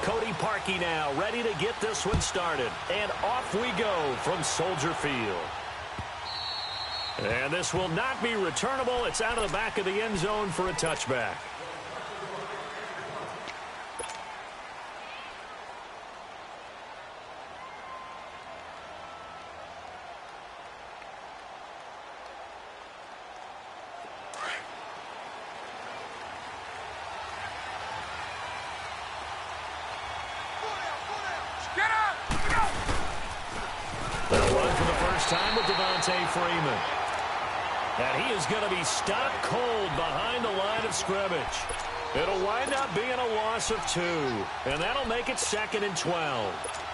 Cody Parkey now, ready to get this one started. And off we go from Soldier Field. And this will not be returnable. It's out of the back of the end zone for a touchback. Time with Devontae Freeman. And he is going to be stopped cold behind the line of scrimmage. It'll wind up being a loss of 2. And that'll make it 2nd and 12.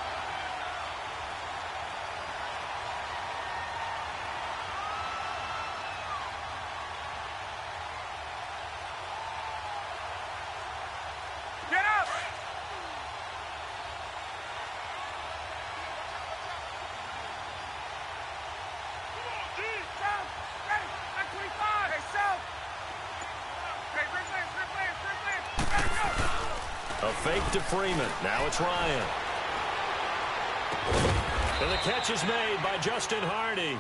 A fake to Freeman. Now it's Ryan. And the catch is made by Justin Hardy.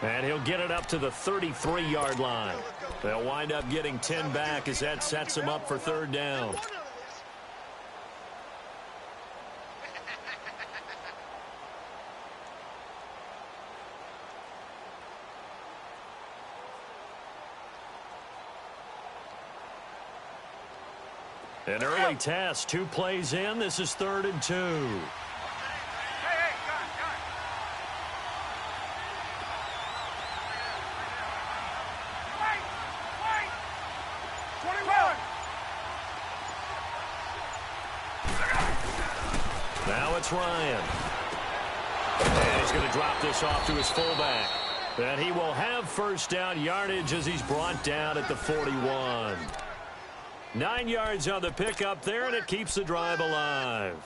And he'll get it up to the 33-yard line. They'll wind up getting 10 back as that sets him up for 3rd down. An early test, 2 plays in. This is 3rd and 2. Now it's Ryan. And he's going to drop this off to his fullback. And he will have 1st down yardage as he's brought down at the 41. 9 yards on the pickup there, and it keeps the drive alive.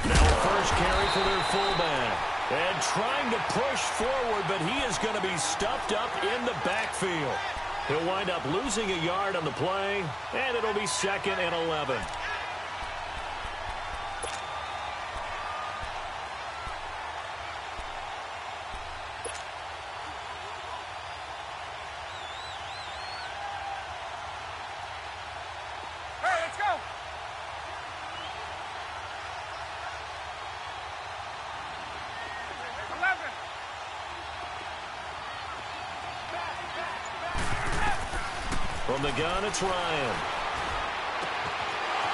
Now a first carry for their fullback. And trying to push forward, but he is going to be stuffed up in the backfield. He'll wind up losing a yard on the play, and it'll be 2nd and 11. Hey, let's go! From the gun, it's Ryan.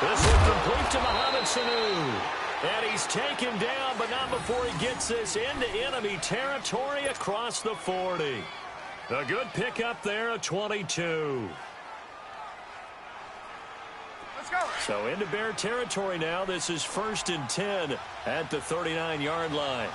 This is complete to Mohamed Sanu. And he's taken down, but not before he gets this into enemy territory across the 40. A good pickup there at 22. Let's go. So into Bear territory now. This is 1st and 10 at the 39-yard line.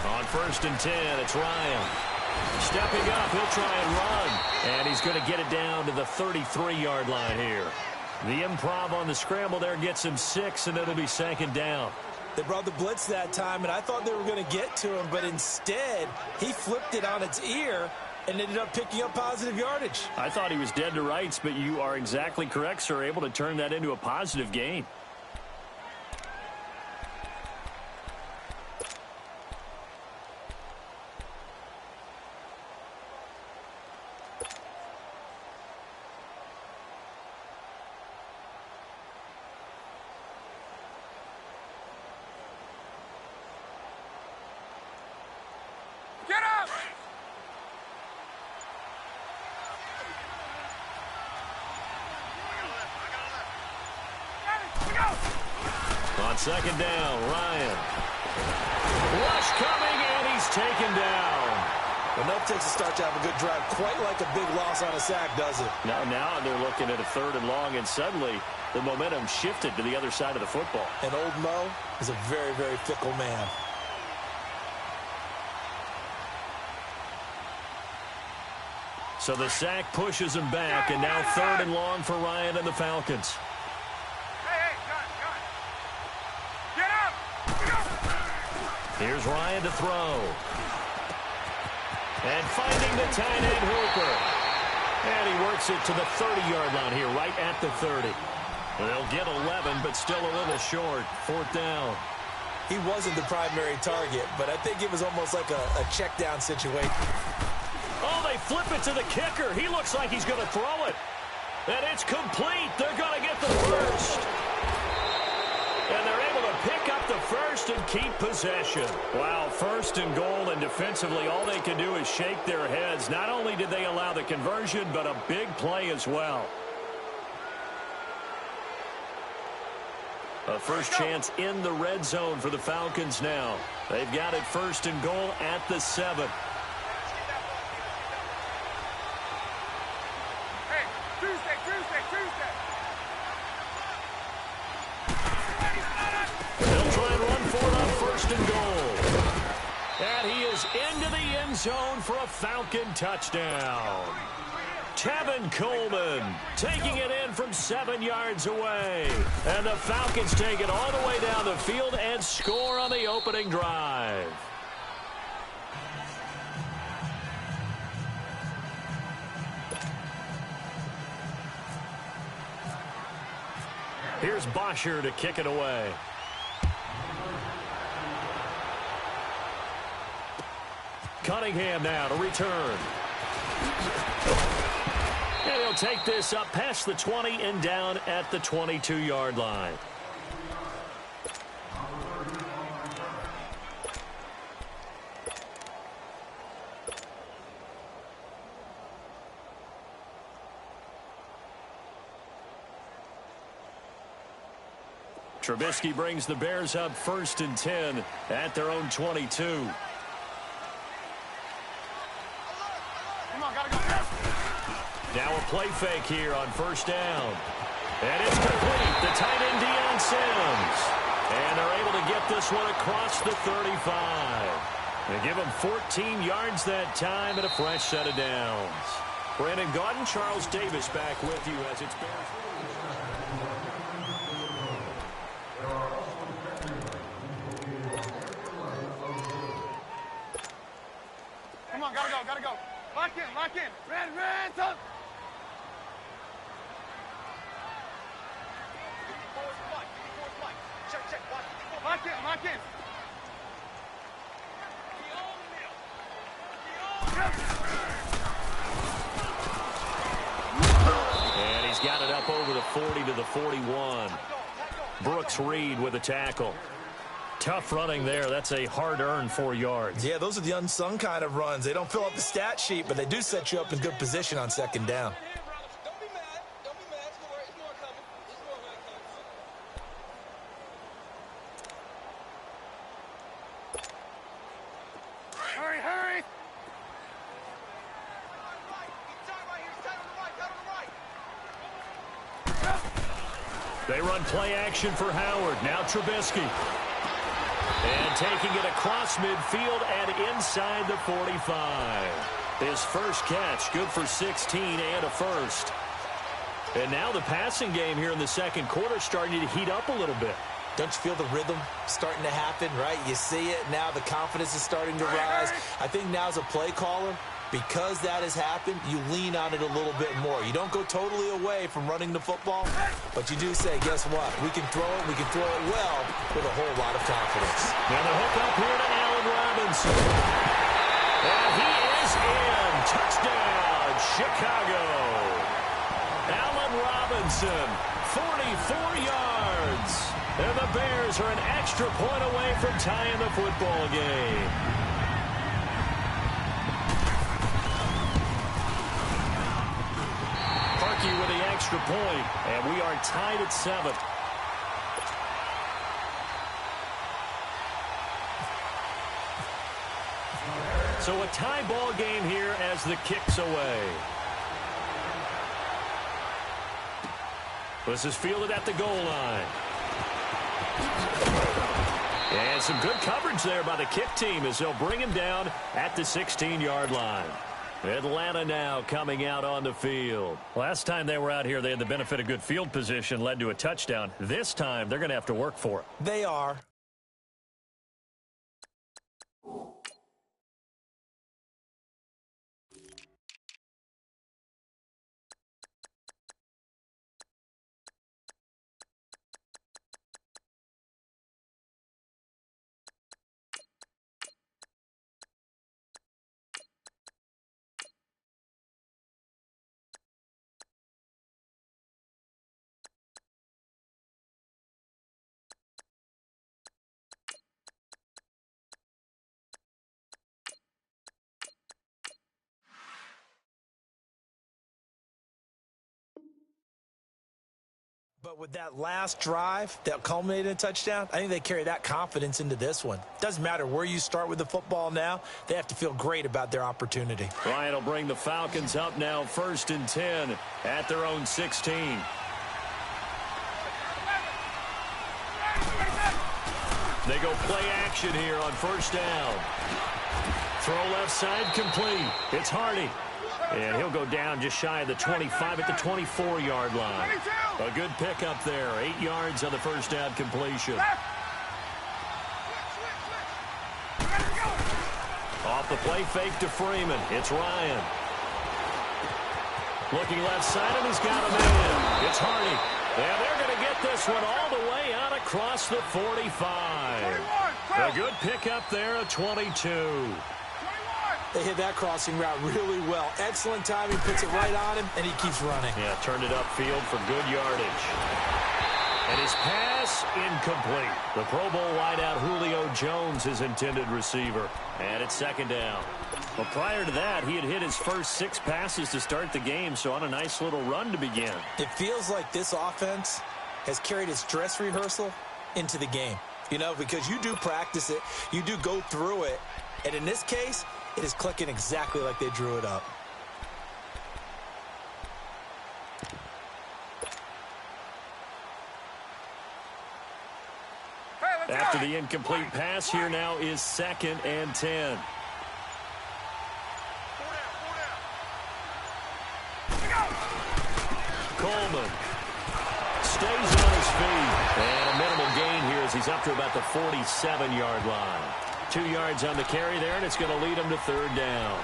On 1st and 10, it's Ryan. Stepping up, he'll try and run. And he's going to get it down to the 33-yard line here. The improv on the scramble there gets him 6, and it'll be 2nd down. They brought the blitz that time, and I thought they were going to get to him, but instead, he flipped it on its ear and ended up picking up positive yardage. I thought he was dead to rights, but you are exactly correct, sir. Able to turn that into a positive gain. Get up! On 2nd down, Ryan. Rush coming, and he's taken down. Enough takes a start to have a good drive, quite like a big loss on a sack, does it? Now they're looking at a 3rd and long, and suddenly the momentum shifted to the other side of the football. And old Mo is a very, very fickle man. So the sack pushes him back, and now 3rd and long for Ryan and the Falcons. Hey, get up! Here's Ryan to throw. And finding the tight end Hooper. And he works it to the 30-yard line here, right at the 30. They'll get 11, but still a little short. 4th down. He wasn't the primary target, but I think it was almost like a check down situation. Oh, they flip it to the kicker. He looks like he's going to throw it. And it's complete. They're going to get the first. And they're able to pick up the first and keep possession. Wow, 1st and goal, and defensively all they can do is shake their heads. Not only did they allow the conversion, but a big play as well. A first chance in the red zone for the Falcons now. They've got it 1st and goal at the 7. Hey, Tuesday. They'll try and run for it on 1st and goal. And he is into the end zone for a Falcon touchdown. Tevin Coleman taking it in from 7 yards away. And the Falcons take it all the way down the field and score on the opening drive. Here's Bosher to kick it away. Cunningham now to return. And he'll take this up past the 20 and down at the 22-yard line. Trubisky brings the Bears up 1st and 10 at their own 22. Now a play fake here on 1st down. And it's complete. The tight end Deion Sims. And they're able to get this one across the 35. They give him 14 yards that time and a fresh set of downs. Brandon Gaudin, Charles Davis back with you as it's Bears. Come on, gotta go. Lock in. Red, up. Check. Lock in. And he's got it up over the 40 to the 41. Brooks Reed with a tackle. Tough running there. That's a hard-earned 4 yards. Yeah, those are the unsung kind of runs. They don't fill up the stat sheet, but they do set you up in good position on 2nd down. Don't be mad. It's more coming. Hurry. They run play action for Howard. Now Trubisky. And taking it across midfield and inside the 45. His first catch, good for 16 and a first. And now the passing game here in the 2nd quarter starting to heat up a little bit. Don't you feel the rhythm starting to happen, right? You see it. Now the confidence is starting to rise. I think now as a play caller, because that has happened, you lean on it a little bit more. You don't go totally away from running the football, but you do say, guess what? We can throw it. We can throw it well with a whole lot of confidence. Now the hook up here to Allen Robinson. And he is in. Touchdown, Chicago. Allen Robinson, 44 yards. And the Bears are an extra point away from tying the football game. Parkey with the extra point, and we are tied at 7. So a tie ball game here as the kick's away. This is fielded at the goal line. And some good coverage there by the kick team as they'll bring him down at the 16-yard line. Atlanta now coming out on the field. Last time they were out here, they had the benefit of good field position, led to a touchdown. This time, they're going to have to work for it. They are. But with that last drive that culminated in a touchdown, I think they carry that confidence into this one. Doesn't matter where you start with the football now. They have to feel great about their opportunity. Ryan will bring the Falcons up now 1st and 10 at their own 16. They go play action here on 1st down. Throw left side complete. It's Hardy. And he'll go down just shy of the 25 at the 24-yard line. A good pickup there. 8 yards on the 1st down completion. Off the play fake to Freeman. It's Ryan. Looking left side, and he's got him in. It's Hardy. And they're going to get this one all the way out across the 45. A good pickup there at 22. They hit that crossing route really well. Excellent timing, puts it right on him, and he keeps running. Yeah, turned it upfield for good yardage. And his pass incomplete. The Pro Bowl wideout Julio Jones, his intended receiver. And it's 2nd down. Well, prior to that, he had hit his first 6 passes to start the game, so on a nice little run to begin. It feels like this offense has carried its dress rehearsal into the game. You know, because you do practice it, you do go through it, and in this case, it is clicking exactly like they drew it up. After the incomplete pass, here now is 2nd and 10. Coleman stays on his feet. And a minimal gain here as he's up to about the 47-yard line. 2 yards on the carry there, and it's going to lead him to 3rd down.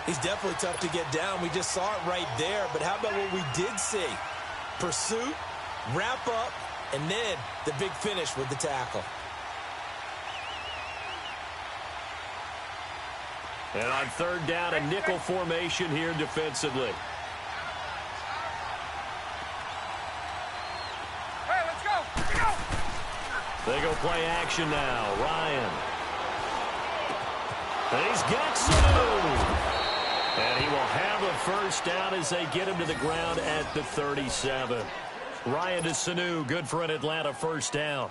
He's definitely tough to get down. We just saw it right there. But how about what we did see? Pursuit, wrap up, and then the big finish with the tackle. And on 3rd down, a nickel formation here defensively. Hey, let's go. Let's go. They go play action now. Ryan. And he's got Sanu. And he will have a 1st down as they get him to the ground at the 37. Ryan to Sanu, good for an Atlanta 1st down.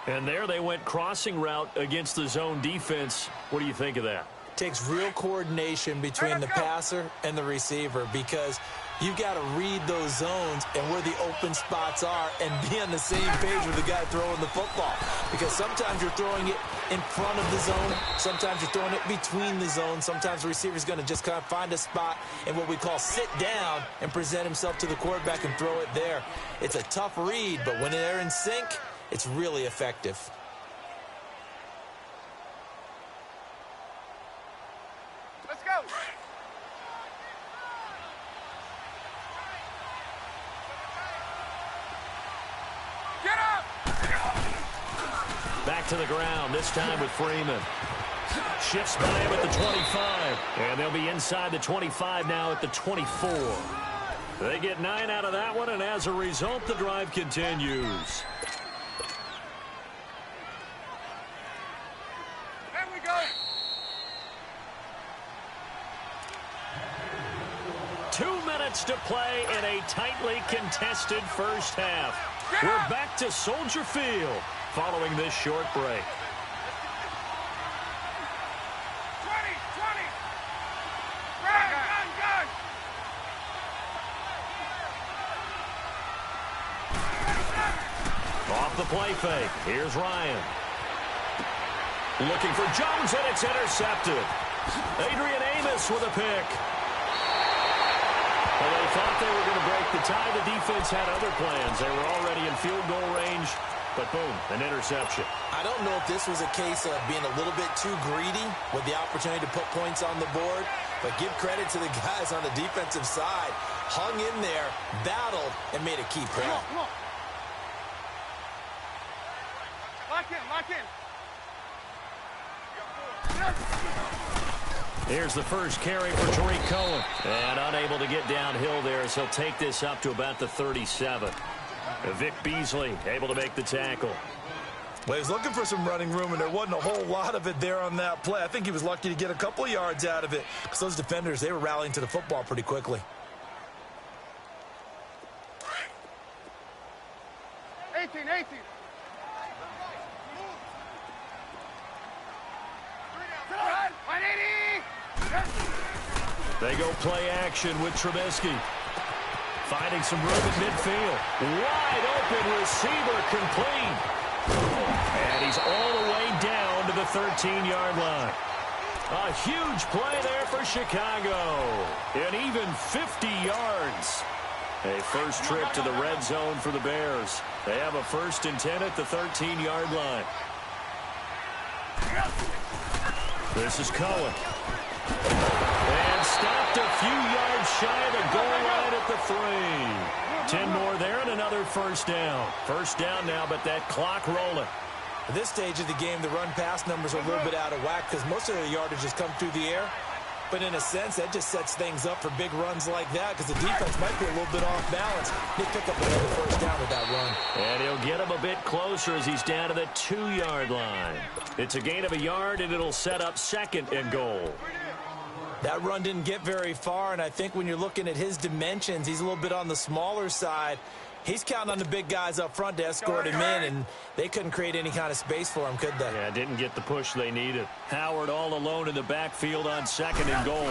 And there they went crossing route against the zone defense. What do you think of that? Takes real coordination between the passer and the receiver because you've got to read those zones and where the open spots are and be on the same page with the guy throwing the football. Because sometimes you're throwing it in front of the zone. Sometimes you're throwing it between the zones. Sometimes the receiver's going to just kind of find a spot and what we call sit down and present himself to the quarterback and throw it there. It's a tough read, but when they're in sync, it's really effective. Let's go. Get up. Back to the ground, this time with Freeman. Shifts by him at the 25. And they'll be inside the 25 now at the 24. They get 9 out of that one, and as a result, the drive continues. There we go. 2 minutes to play in a tightly contested 1st half. We're back to Soldier Field following this short break. 20. play fake. Here's Ryan. Looking for Jones, and it's intercepted. Adrian Amos with a pick. Well, they thought they were going to break the tie. The defense had other plans. They were already in field goal range, but boom, an interception. I don't know if this was a case of being a little bit too greedy with the opportunity to put points on the board, but give credit to the guys on the defensive side. Hung in there, battled, and made a key play. Come on. Lock in, lock in. Here's the first carry for Tariq Cohen. And unable to get downhill there as he'll take this up to about the 37. Vic Beasley able to make the tackle. Well, he was looking for some running room, and there wasn't a whole lot of it there on that play. I think he was lucky to get a couple of yards out of it because those defenders, they were rallying to the football pretty quickly. 18. They go play action with Trubisky. Finding some room at midfield. Wide open receiver complete. And he's all the way down to the 13-yard line. A huge play there for Chicago. And even 50 yards. A first trip to the red zone for the Bears. They have a 1st and 10 at the 13-yard line. This is Cohen. And stopped a few yards shy of the goal line at the 3. 10 more there and another first down. First down now, but that clock rolling. At this stage of the game, the run-pass numbers are a little bit out of whack because most of their yardage has come through the air. But in a sense, that just sets things up for big runs like that because the defense might be a little bit off balance. They pick up another first down with that run. And he'll get him a bit closer as he's down to the 2-yard line. It's a gain of a yard, and it'll set up 2nd and goal. That run didn't get very far, and I think when you're looking at his dimensions, he's a little bit on the smaller side. He's counting on the big guys up front to escort him in, and they couldn't create any kind of space for him, could they? Yeah, didn't get the push they needed. Howard all alone in the backfield on 2nd and goal.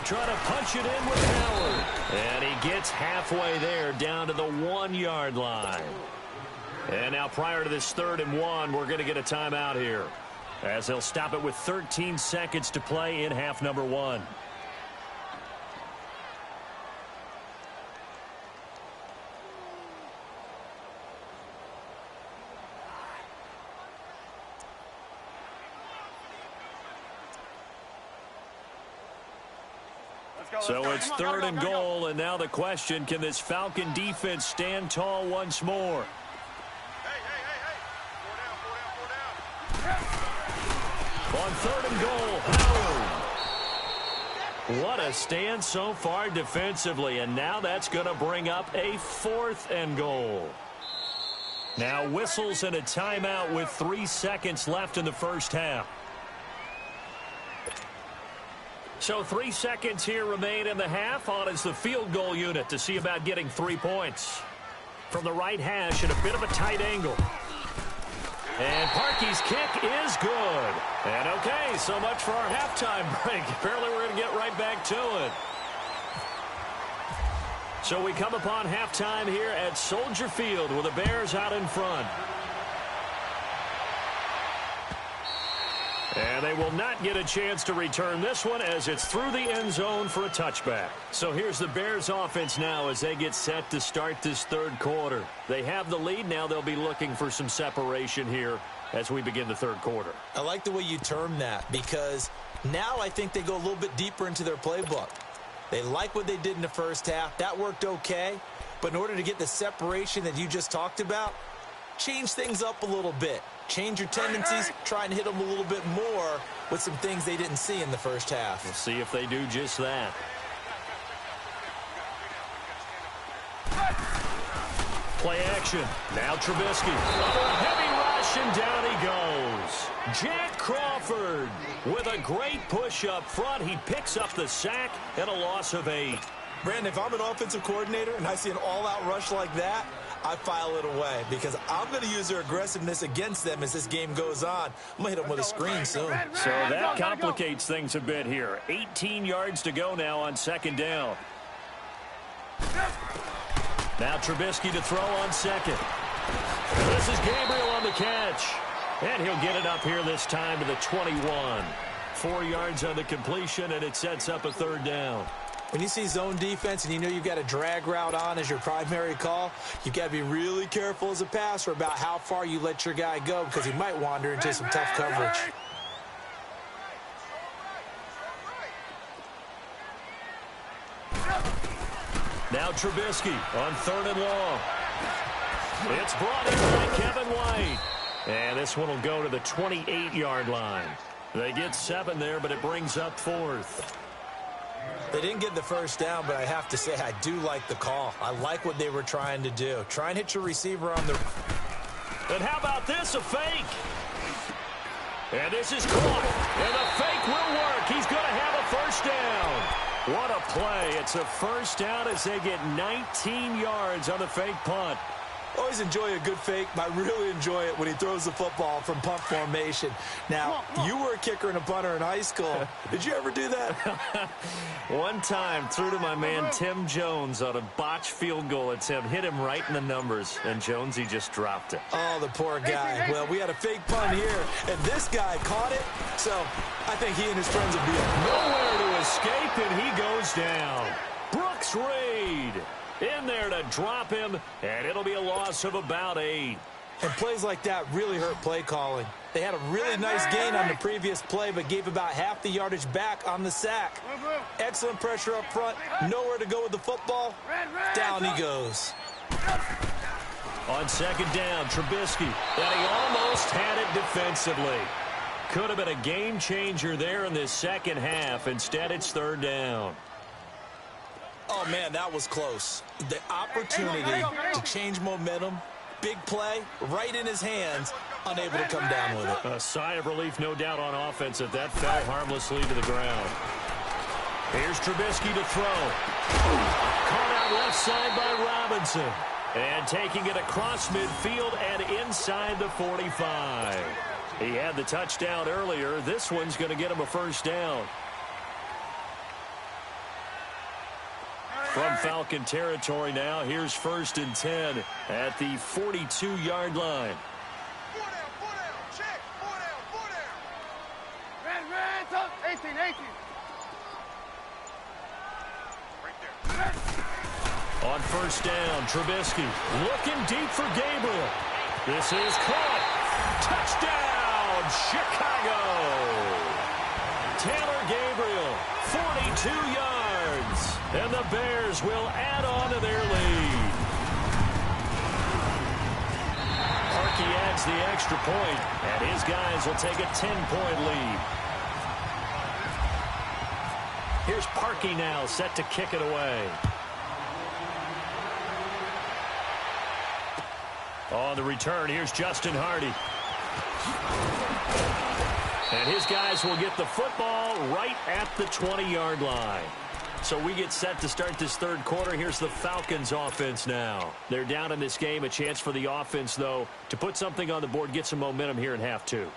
Trying to punch it in with Howard. And he gets halfway there down to the 1-yard line. And now prior to this 3rd and 1, we're going to get a timeout here, as they'll stop it with 13 seconds to play in half number 1. So it's 3rd and goal, and now the question, can this Falcon defense stand tall once more? Hey. 4 down. On 3rd and goal, Howard. What a stand so far defensively, and now that's going to bring up a 4th and goal. Now whistles and a timeout with 3 seconds left in the first half. So 3 seconds here remain in the half. On is the field goal unit to see about getting 3 points. From the right hash at a bit of a tight angle. And Parkey's kick is good. And okay, so much for our halftime break. Apparently we're going to get right back to it. So we come upon halftime here at Soldier Field with the Bears out in front. And they will not get a chance to return this one as it's through the end zone for a touchback. So here's the Bears offense now as they get set to start this 3rd quarter. They have the lead. Now they'll be looking for some separation here as we begin the 3rd quarter. I like the way you term that because now I think they go a little bit deeper into their playbook. They like what they did in the first half. That worked okay. But in order to get the separation that you just talked about, change things up a little bit. Change your tendencies, try and hit them a little bit more with some things they didn't see in the first half. We'll see if they do just that. Play action. Now Trubisky. A heavy rush, and down he goes. Jack Crawford with a great push up front. He picks up the sack and a loss of 8. Brandon, if I'm an offensive coordinator and I see an all-out rush like that, I file it away because I'm going to use their aggressiveness against them as this game goes on. I'm going to hit them with a screen soon. So that complicates things a bit here. 18 yards to go now on 2nd down. Now Trubisky to throw on 2nd. This is Gabriel on the catch. And he'll get it up here this time to the 21. 4 yards on the completion, and it sets up a 3rd down. When you see zone defense and you know you've got a drag route on as your primary call, you've got to be really careful as a passer about how far you let your guy go because he might wander into some tough coverage. Now Trubisky on 3rd and long. It's brought in by Kevin White. And this one will go to the 28-yard line. They get 7 there, but it brings up 4th. They didn't get the 1st down, but I have to say I do like the call. I like what they were trying to do. Try and hit your receiver on the... And how about this, a fake? And this is caught. And the fake will work. He's going to have a 1st down. What a play. It's a 1st down as they get 19 yards on the fake punt. Always enjoy a good fake, but I really enjoy it when he throws the football from punt formation. Now, you were a kicker and a punter in high school. Did you ever do that? One time, threw to my man Tim Jones on a botched field goal attempt. Hit him right in the numbers, and Jonesy just dropped it. Oh, the poor guy. Well, we had a fake punt here, and this guy caught it, so I think he and his friends will be nowhere to escape, and he goes down. Brooks Reed in there to drop him, and it'll be a loss of about 8. And plays like that really hurt play calling. They had a really nice gain on the previous play, but gave about half the yardage back on the sack. Excellent pressure up front. Nowhere to go with the football. Down he goes. On 2nd down, Trubisky. And he almost had it defensively. Could have been a game changer there in this 2nd half. Instead, it's 3rd down. Oh, man, that was close. The opportunity to change momentum, big play, right in his hands, unable to come down with it. A sigh of relief, no doubt, on offense that fell harmlessly to the ground. Here's Trubisky to throw. Caught out left side by Robinson. And taking it across midfield and inside the 45. He had the touchdown earlier. This one's going to get him a 1st down. From Falcon territory now, here's 1st and 10 at the 42-yard line. 4 down, check, 4 down. Red, top, 18. Right there. On 1st down, Trubisky looking deep for Gabriel. This is caught. Touchdown, Chicago. Taylor Gabriel, 42 yards. And the Bears will add on to their lead. Parkey adds the extra point, and his guys will take a 10-point lead. Here's Parkey now, set to kick it away. On the return, here's Justin Hardy. And his guys will get the football right at the 20-yard line. So we get set to start this 3rd quarter. Here's the Falcons offense now. They're down in this game. A chance for the offense, though, to put something on the board, get some momentum here in half 2.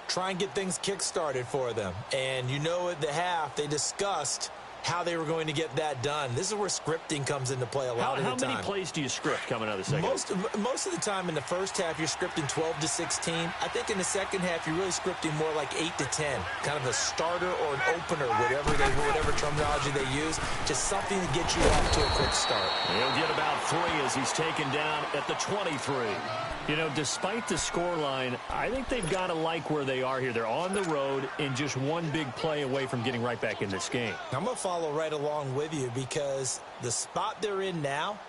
Try and get things kick-started for them. And you know at the half, they discussed how they were going to get that done. This is where scripting comes into play a lot of the time. How many plays do you script coming out of the second? Most of the time in the first half, you're scripting 12 to 16. I think in the second half, you're really scripting more like 8 to 10. Kind of a starter or an opener, whatever terminology they use. Just something to get you off to a quick start. He'll get about 3 as he's taken down at the 23. You know, despite the scoreline, I think they've got to like where they are here. They're on the road and just one big play away from getting right back in this game. I'm going to follow right along with you because the spot they're in now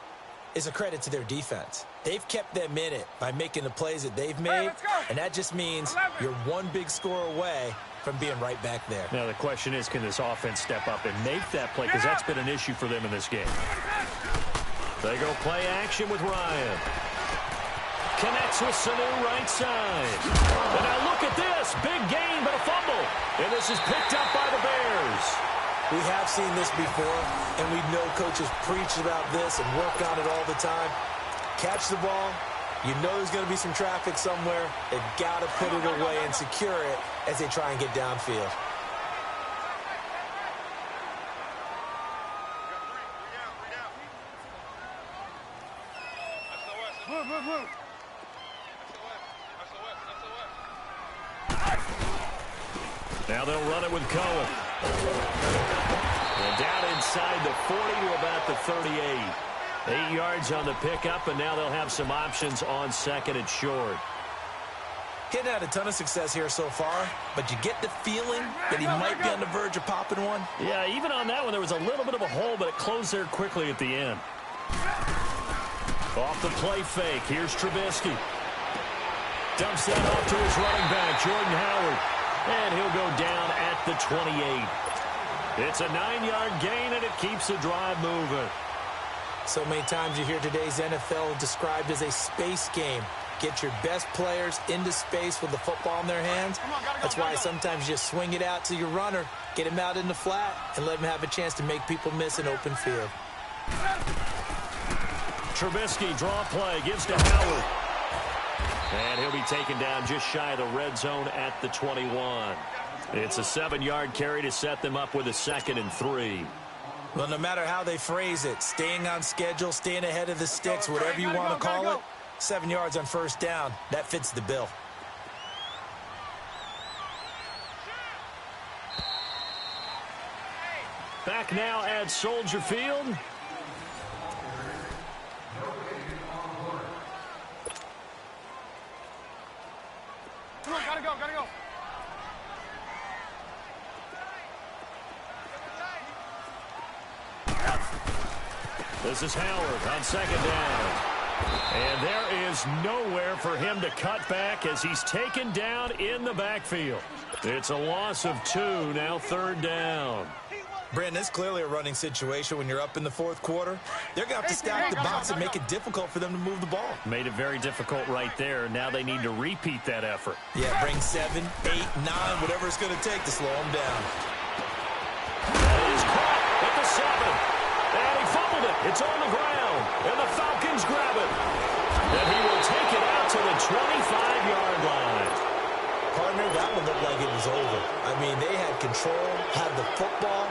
is a credit to their defense. They've kept them in it by making the plays that they've made, and that just means you're one big score away from being right back there. Now, the question is, can this offense step up and make that play? Because that's been an issue for them in this game. They go play action with Ryan. Connects with Sanu right side. And now look at this. Big gain, but a fumble. And this is picked up by the Bears. We have seen this before, and we know coaches preach about this and work on it all the time. Catch the ball. You know there's going to be some traffic somewhere. They've got to put it away and secure it as they try and get downfield. Now they'll run it with Cohen. And down inside the 40 to about the 38. 8 yards on the pickup, and now they'll have some options on second and short. He hadn't had a ton of success here so far, but you get the feeling that he might be on the verge of popping one. Yeah, even on that one, there was a little bit of a hole, but it closed there quickly at the end. Off the play fake, here's Trubisky. Dumps that off to his running back, Jordan Howard. And he'll go down at the 28. It's a 9-yard gain, and it keeps the drive moving. So many times you hear today's NFL described as a space game. Get your best players into space with the football in their hands. That's why sometimes you just swing it out to your runner, get him out in the flat, and let him have a chance to make people miss an open field. Trubisky, draw play, gives to Howard. And he'll be taken down just shy of the red zone at the 21. It's a 7-yard carry to set them up with a 2nd and 3. Well, no matter how they phrase it, staying on schedule, staying ahead of the sticks, whatever you want to call it, 7 yards on first down, that fits the bill. Back now at Soldier Field. Come on, gotta go, gotta go. This is Howard on 2nd down. And there is nowhere for him to cut back as he's taken down in the backfield. It's a loss of 2, now 3rd down. Brandon, it's clearly a running situation when you're up in the 4th quarter. They're going to have to stack the box and make it difficult for them to move the ball. Made it very difficult right there. Now they need to repeat that effort. Yeah, bring 7, 8, 9, whatever it's going to take to slow them down. That is caught at the 7. And he fumbled it. It's on the ground. And the Falcons grab it. And he will take it out to the 25-yard line. Partner, that one looked like it was over. I mean, they had control, had the football,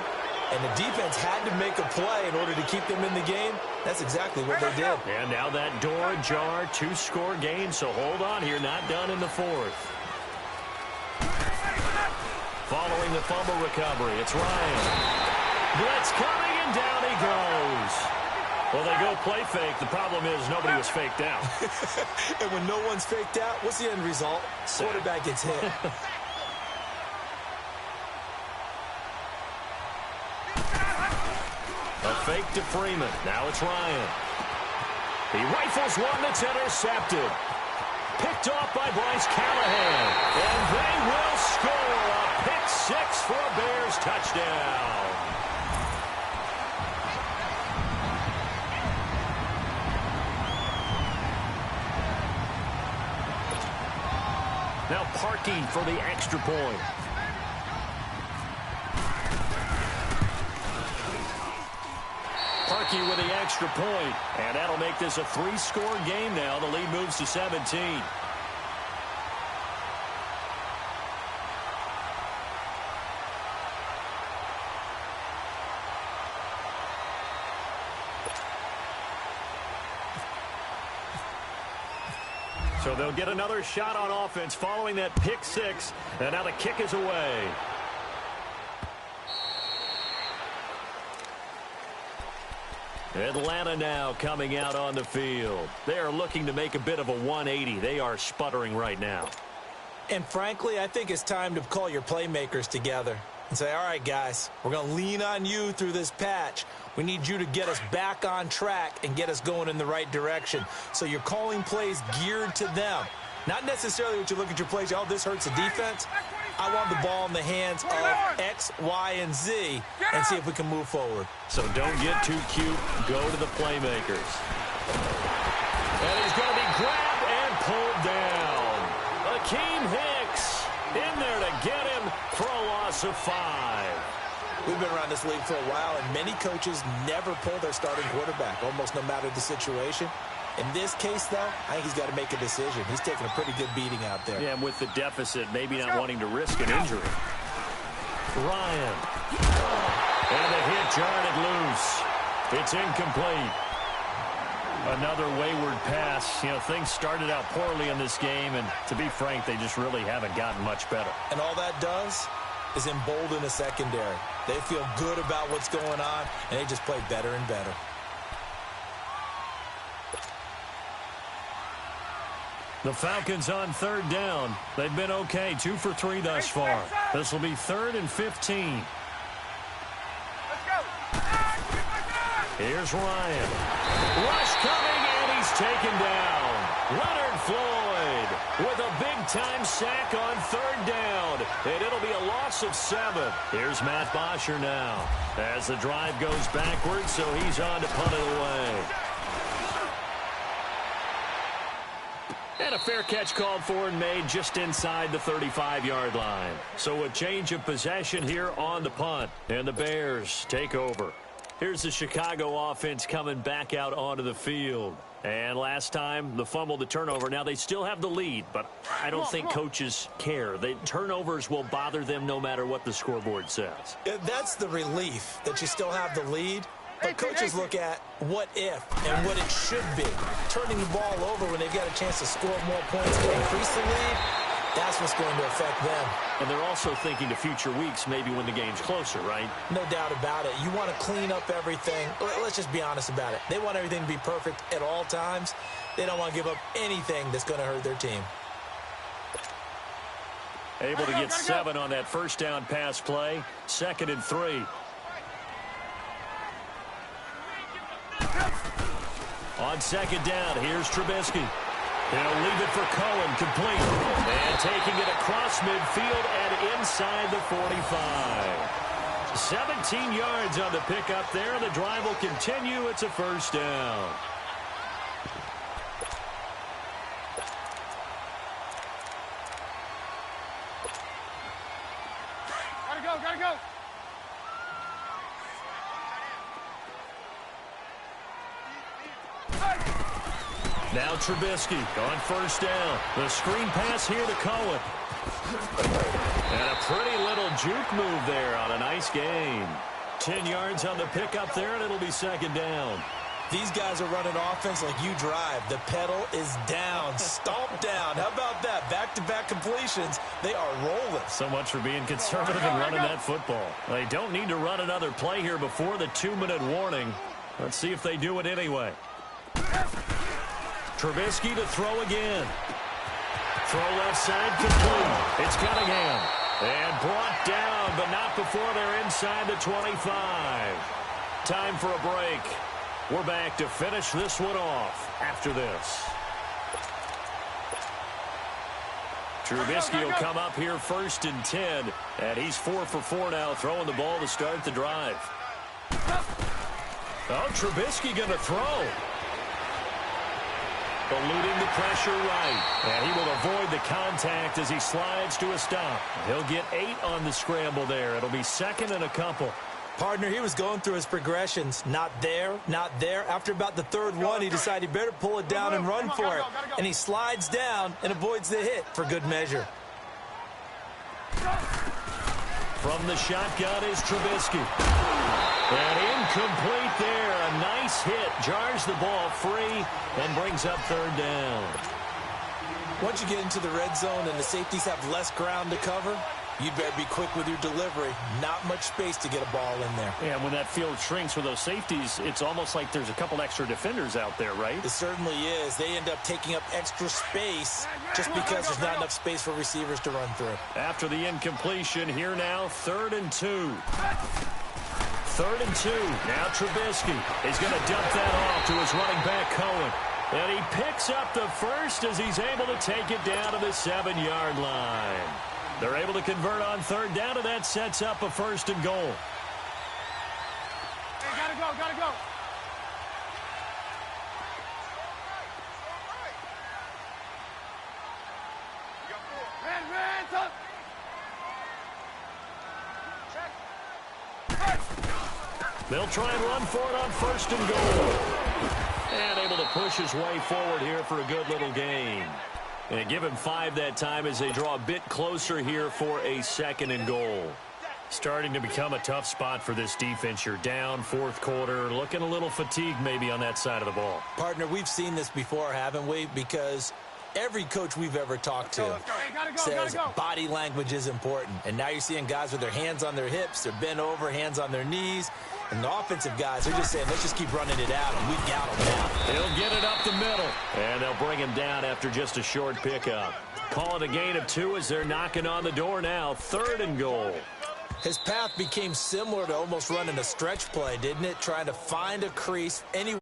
and the defense had to make a play in order to keep them in the game. That's exactly what they did. And now that door ajar, 2-score game, so hold on here, not done in the 4th. Following the fumble recovery, it's Ryan. Blitz coming, and down he goes. Well, they go play fake. The problem is nobody was faked out. And when no one's faked out, what's the end result? Quarterback gets hit. A fake to Freeman. Now it's Ryan. He rifles one that's intercepted. Picked off by Bryce Callahan. And they will score a pick 6 for a Bears touchdown. Now Parkey for the extra point. Parkey with the extra point, and that'll make this a 3-score game now. The lead moves to 17. So they'll get another shot on offense following that pick 6, and now the kick is away. Atlanta now coming out on the field. They are looking to make a bit of a 180. They are sputtering right now. And frankly, I think it's time to call your playmakers together and say, all right, guys, we're going to lean on you through this patch. We need you to get us back on track and get us going in the right direction. So you're calling plays geared to them. Not necessarily what you look at your plays, oh, this hurts the defense. I want the ball in the hands of X, Y, and Z and see if we can move forward. So don't get too cute. Go to the playmakers. And he's going to be grabbed and pulled down. Akeem Hicks in there to get him for a loss of 5. We've been around this league for a while, and many coaches never pull their starting quarterback, almost no matter the situation. In this case, though, I think he's got to make a decision. He's taking a pretty good beating out there. Yeah, and with the deficit, maybe not wanting to risk an injury. Ryan. And the hit jarred it loose. It's incomplete. Another wayward pass. You know, things started out poorly in this game, and to be frank, they just really haven't gotten much better. And all that does, is embolden the secondary. They feel good about what's going on, and they just play better and better. The Falcons on third down. They've been okay, 2 for 3 thus far. This will be 3rd and 15. Let's go. Here's Ryan. Rush coming, and he's taken down. Leonard Floyd with a big-time sack on 3rd down. And it'll be a loss of 7. Here's Matt Bosher now as the drive goes backwards, so he's on to punt it away. And a fair catch called for and made just inside the 35-yard line. So a change of possession here on the punt. And the Bears take over. Here's the Chicago offense coming back out onto the field. And last time, the fumble, the turnover. Now, they still have the lead, but I don't think coaches care. The turnovers will bother them no matter what the scoreboard says. That's the relief, that you still have the lead. But coaches look at what if and what it should be. Turning the ball over when they've got a chance to score more points to increase the lead, that's what's going to affect them. And they're also thinking to future weeks, maybe when the game's closer, right? No doubt about it. You want to clean up everything. Let's just be honest about it. They want everything to be perfect at all times. They don't want to give up anything that's going to hurt their team. Able to get 7 on that first down pass play. 2nd and 3. On 2nd down, here's Trubisky. He'll leave it for Cohen, complete. And taking it across midfield and inside the 45. 17 yards on the pickup there. The drive will continue. It's a first down. Gotta go. Now Trubisky on first down. The screen pass here to Cohen. And a pretty little juke move there on a nice gain. 10 yards on the pickup there, and it'll be 2nd down. These guys are running offense like you drive. The pedal is down, stomped down. How about that? Back-to-back completions. They are rolling. So much for being conservative and running that football. They don't need to run another play here before the 2-minute warning. Let's see if they do it anyway. Trubisky to throw again. Throw left side, complete. It's Cunningham. And brought down, but not before they're inside the 25. Time for a break. We're back to finish this one off after this. Trubisky will come up here 1st and 10. And he's 4 for 4 now, throwing the ball to start the drive. Oh, Trubisky going to throw. Eluding the pressure right. And he will avoid the contact as he slides to a stop. He'll get 8 on the scramble there. It'll be 2nd and a couple. Partner, he was going through his progressions. Not there, not there. After about the 3rd one, he decided he better pull it down and run for it. And he slides down and avoids the hit for good measure. From the shotgun is Trubisky. And incomplete there. A nice hit. Jars the ball free and brings up 3rd down. Once you get into the red zone and the safeties have less ground to cover, you'd better be quick with your delivery. Not much space to get a ball in there. Yeah, when that field shrinks with those safeties, it's almost like there's a couple extra defenders out there, right? It certainly is. They end up taking up extra space just because there's not enough space for receivers to run through. After the incompletion, here now, 3rd and 2. 3rd and 2. Now Trubisky is going to dump that off to his running back, Cohen. And he picks up the first as he's able to take it down to the 7-yard line. They're able to convert on 3rd down, and that sets up a 1st and goal. Hey, gotta go. Ran, top. They'll try and run for it on 1st and goal. And able to push his way forward here for a good little gain. And give him 5 that time as they draw a bit closer here for a 2nd and goal. Starting to become a tough spot for this defense. You're down 4th quarter, looking a little fatigued maybe on that side of the ball. Partner, we've seen this before, haven't we? Because Every coach we've ever talked to says body language is important. And now you're seeing guys with their hands on their hips, they're bent over, hands on their knees. And the offensive guys are just saying, let's just keep running it out, and we've got him now. He'll get it up the middle, and they'll bring him down after just a short pickup. Call it a gain of 2 as they're knocking on the door now. 3rd and goal. His path became similar to almost running a stretch play, didn't it? Trying to find a crease anywhere.